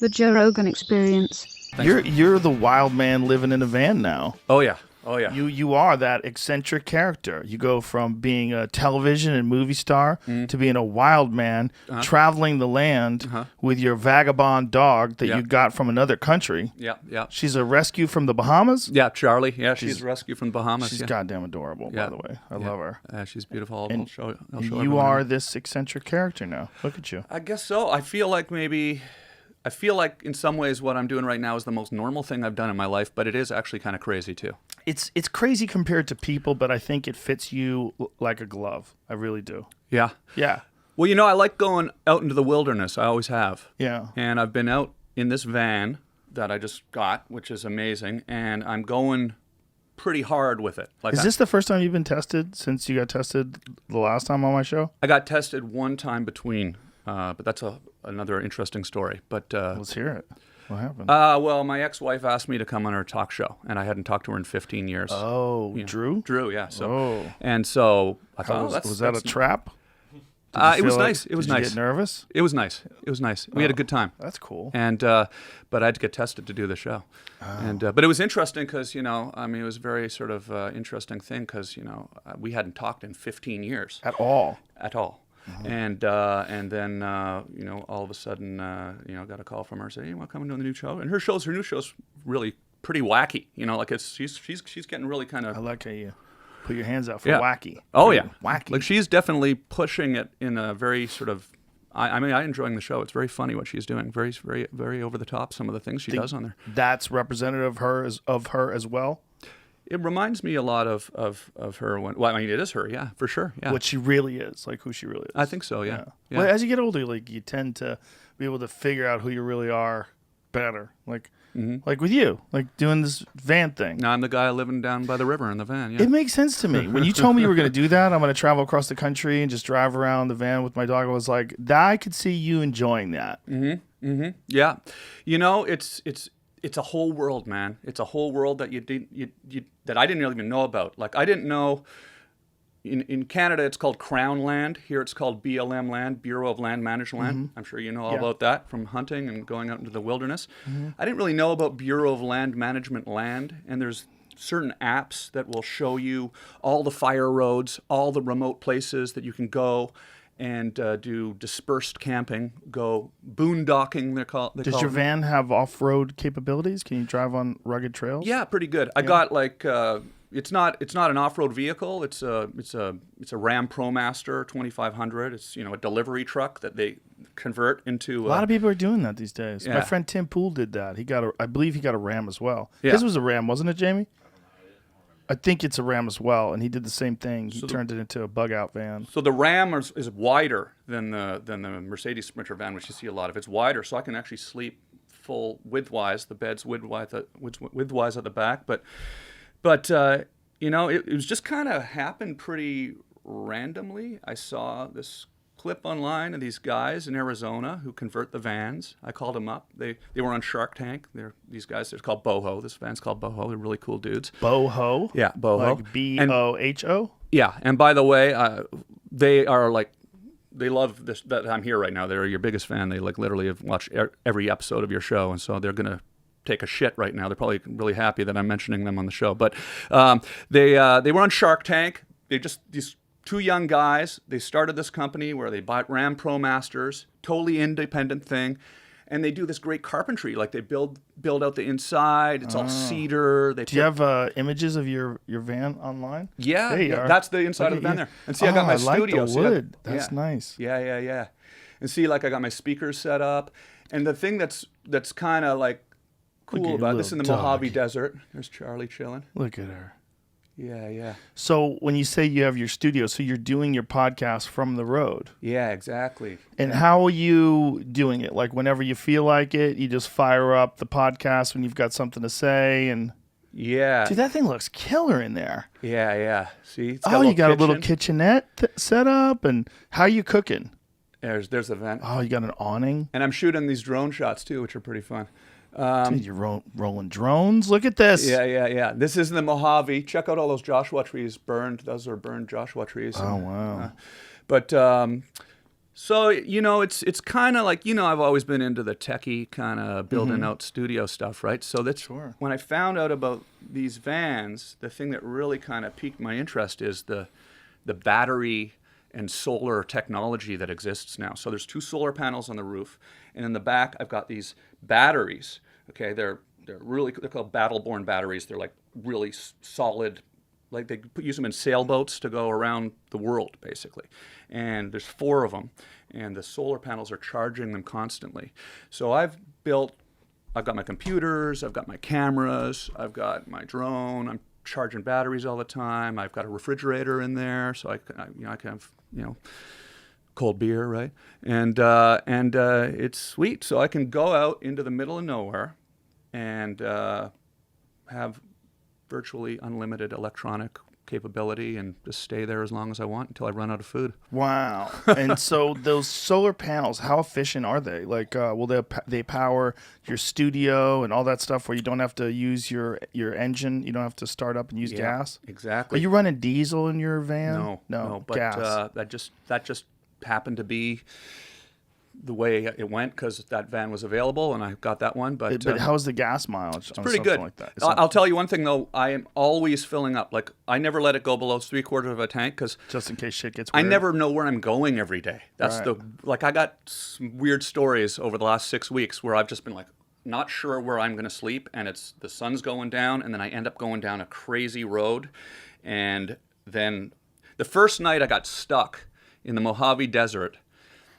The Joe Rogan Experience. You're the wild man living in a van now. Oh yeah. Oh yeah. You are that eccentric character. You go from being a television and movie star to being a wild man traveling the land with your vagabond dog that you got from another country. Yeah, yeah. She's a rescue from the Bahamas. Yeah, Charlie. Yeah, she's a rescue from the Bahamas. She's goddamn adorable, by the way. I love her. She's beautiful. I'll show You are this eccentric character now. Look at you. I guess so. I feel like in some ways what I'm doing right now is the most normal thing I've done in my life, but it is actually kind of crazy too. It's crazy compared to people, but I think it fits you like a glove. I really do. Yeah. Yeah. Well, I like going out into the wilderness. I always have. Yeah. And I've been out in this van that I just got, which is amazing, and I'm going pretty hard with it. Is this the first time you've been tested since you got tested the last time on my show? I got tested one time between, but that's another interesting story. But let's hear it. What happened? Well, my ex-wife asked me to come on her talk show, and I hadn't talked to her in 15 years. Oh, Drew? Drew, yeah. So, and so I thought, was that a trap? It was nice. It was nice. Did you get nervous? It was nice. It was nice. We had a good time. That's cool. And but I had to get tested to do the show. And but it was interesting because it was a very sort of interesting thing because we hadn't talked in 15 years at all. And then all of a sudden got a call from her saying, "Hey, you want to come into the new show?" And her new show's really pretty wacky. She's getting really kind of. I like how you put your hands out for wacky. Oh yeah, wacky. Like she's definitely pushing it in a very sort of. I'm enjoying the show. It's very funny what she's doing. Very, very, very over the top. Some of the things she does on there. That's representative of her as well. It reminds me a lot of her. It is her, yeah, for sure. Yeah. What she really is, like who she really is. I think so, yeah. Well, as you get older, like you tend to be able to figure out who you really are better. Like with you, like doing this van thing. Now I'm the guy living down by the river in the van. Yeah. It makes sense to me. When you told me you were going to do that, I'm going to travel across the country and just drive around the van with my dog. I was like, I could see you enjoying that. Yeah, it's a whole world, man. It's a whole world that that I didn't even know about. Like I didn't know. In Canada, it's called Crown Land. Here, it's called BLM land, Bureau of Land Management Land. I'm sure you know all about that from hunting and going out into the wilderness. I didn't really know about Bureau of Land Management land, and there's certain apps that will show you all the fire roads, all the remote places that you can go and do dispersed camping, go boondocking. Does your van have off-road capabilities? Can you drive on rugged trails? Yeah, pretty good. I got like it's not an off-road vehicle. It's a Ram ProMaster 2500. It's a delivery truck that they convert into. A lot of people are doing that these days. Yeah. My friend Tim Pool did that. I believe he got a Ram as well. Yeah. His was a Ram, wasn't it, Jamie? I think it's a Ram as well, and he did the same thing. He turned it into a bug-out van. So the Ram is wider than the Mercedes Sprinter van, which you see a lot of. It's wider, so I can actually sleep full width-wise. The bed's width-wise at the back, but it was just kind of happened pretty randomly. I saw this clip online of these guys in Arizona who convert the vans. I called them up. They were on Shark Tank. These guys. They're called Boho. This van's called Boho. They're really cool dudes. Boho? Yeah, Boho. Like BOHO? Yeah, and by the way, they are like. They love this that I'm here right now. They're your biggest fan. They literally have watched every episode of your show, and so they're gonna take a shit right now. They're probably really happy that I'm mentioning them on the show. But they were on Shark Tank. These two young guys. They started this company where they bought Ram ProMasters, totally independent thing, and they do this great carpentry. Like they build out the inside. It's all cedar. Do you have images of your van online? Yeah, there you are. That's the inside of the van there. And see, I got my studio. The wood. That's nice. Yeah. And see, like I got my speakers set up, and the thing that's kind of like cool about this in the Mojave Desert. There's Charlie chilling. Look at her. Yeah. So when you say you have your studio, so you're doing your podcast from the road. Yeah, exactly. And how are you doing it? Like whenever you feel like it, you just fire up the podcast when you've got something to say and yeah. Dude, that thing looks killer in there. Yeah. See? It's got you got a little kitchenette set up, and how are you cooking? There's the vent. Oh, you got an awning? And I'm shooting these drone shots too, which are pretty fun. Dude, you're rolling drones. Look at this. Yeah. This is the Mojave. Check out all those Joshua trees burned. Those are burned Joshua trees. Oh, wow. So, it's kind of like, I've always been into the techie kind of building out studio stuff, right? So that's when I found out about these vans, the thing that really kind of piqued my interest is the battery and solar technology that exists now. So there's 2 solar panels on the roof, and in the back I've got these batteries. Okay, they're called Battle-Born batteries. They're like really solid. Like they use them in sailboats to go around the world, basically. And there's 4 of them, and the solar panels are charging them constantly. So I've got my computers, I've got my cameras, I've got my drone. I'm charging batteries all the time. I've got a refrigerator in there, so I can have cold beer, right? And it's sweet. So I can go out into the middle of nowhere and have virtually unlimited electronic capability and just stay there as long as I want until I run out of food. Wow. And so those solar panels, how efficient are they? Like, will they power your studio and all that stuff where you don't have to use your engine? You don't have to start up and use gas? Exactly. Are you running diesel in your van? No, but gas. That just happened to be the way it went because that van was available and I got that one. But how's the gas mileage? It's pretty good. Like that? I'll tell you one thing though. I am always filling up. Like I never let it go below 3/4 of a tank because just in case shit gets weird. I never know where I'm going every day. That's right. I got some weird stories over the last 6 weeks where I've just been like not sure where I'm going to sleep, and the sun's going down, and then I end up going down a crazy road, and then the first night I got stuck in the Mojave Desert.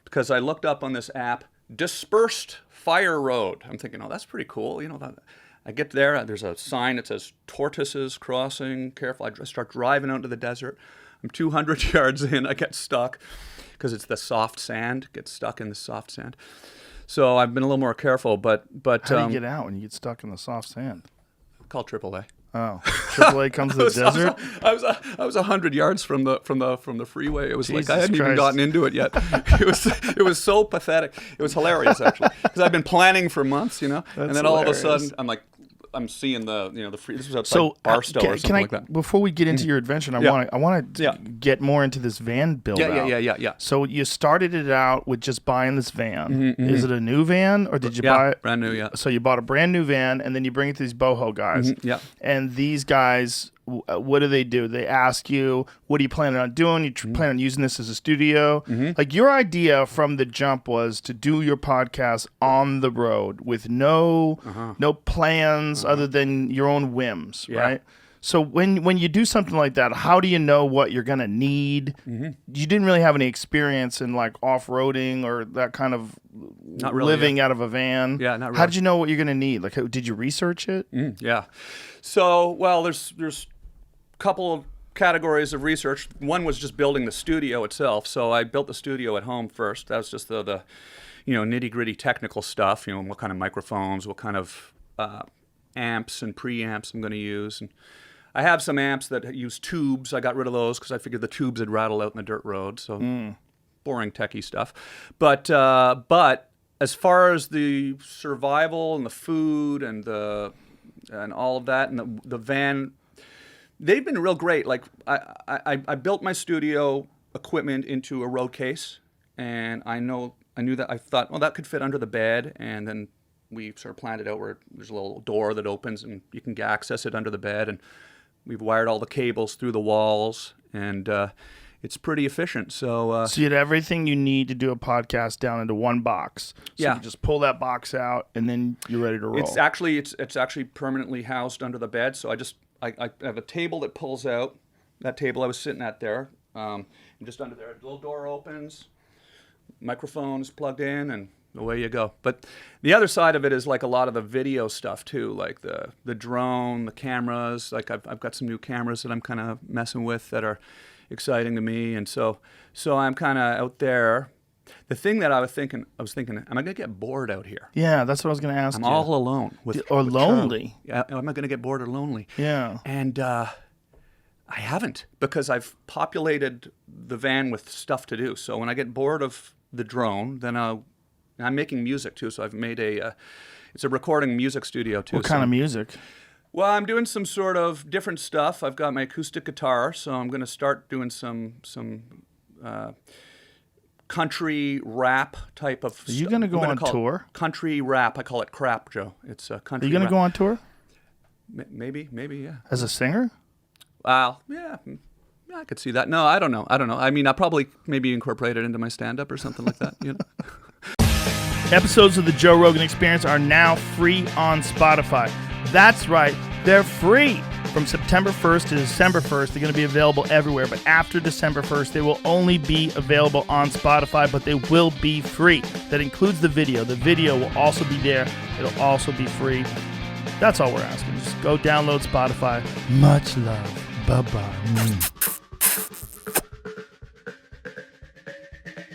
Because I looked up on this app, Dispersed Fire Road. I'm thinking, oh, that's pretty cool. I get there, there's a sign that says Tortoises Crossing, careful. I start driving out into the desert. I'm 200 yards in, I get stuck because it's the soft sand, get stuck in the soft sand. So I've been a little more careful, but how do you get out when you get stuck in the soft sand? Call AAA. Oh, AAA comes to the desert. I was 100 yards from the freeway. It was Jesus like I hadn't even Christ. gotten into it yet. It was so pathetic. It was hilarious actually because I've been planning for months, and then all of a sudden I'm seeing the free. This was outside Barstow or something like that. Before we get into your adventure, I want to get more into this van build. Yeah. So you started it out with just buying this van. Is it a new van or did you buy it? Brand new? Yeah. So you bought a brand new van and then you bring it to these boho guys. Yeah. And these guys, what do? They ask you, what are you planning on doing? You plan on using this as a studio? Like your idea from the jump was to do your podcast on the road with no plans other than your own whims, right? So when you do something like that, how do you know what you're gonna need? You didn't really have any experience in like off-roading or that kind of living out of a van. Yeah, not really. How did you know what you're gonna need? Like, did you research it? Yeah. So, there's a couple of categories of research. One was just building the studio itself. So I built the studio at home first. That was just the nitty-gritty technical stuff. What kind of microphones, what kind of amps and preamps I'm going to use. And I have some amps that use tubes. I got rid of those because I figured the tubes would rattle out in the dirt road. So boring techie stuff. But as far as the survival and the food and all of that and the van, they've been real great. Like I built my studio equipment into a road case, and I knew that I thought, well, that could fit under the bed, and then we sort of planned it out where there's a little door that opens and you can access it under the bed, and we've wired all the cables through the walls, and it's pretty efficient. So you had everything you need to do a podcast down into one box. So you just pull that box out, and then you're ready to roll. It's actually permanently housed under the bed. So I have a table that pulls out. That table I was sitting at there, and just under there, a little door opens, microphone's plugged in, and away you go. But the other side of it is like a lot of the video stuff too, like the drone, the cameras. Like I've got some new cameras that I'm kind of messing with that are exciting to me, and so I'm kind of out there. The thing that I was thinking, am I going to get bored out here? Yeah, that's what I was going to ask. I'm all alone with lonely. Yeah, am I going to get bored or lonely? Yeah, and I haven't, because I've populated the van with stuff to do. So when I get bored of the drone, then I'm making music too. So I've made it's a recording music studio too. What kind of music? Well, I'm doing some sort of different stuff. I've got my acoustic guitar, so I'm going to start doing some country rap type of. Are you going to go on call it tour? Country rap. I call it crap, Joe. It's country. Are you going to go on tour? Maybe, yeah. As a singer? Well, yeah, I could see that. No, I don't know. I mean, I'll probably maybe incorporate it into my stand-up or something like that. You know. Episodes of the Joe Rogan Experience are now free on Spotify. That's right, they're free. From September 1st to December 1st, they're going to be available everywhere. But after December 1st, they will only be available on Spotify, but they will be free. That includes the video. The video will also be there. It'll also be free. That's all we're asking. Just go download Spotify. Much love. Bye-bye.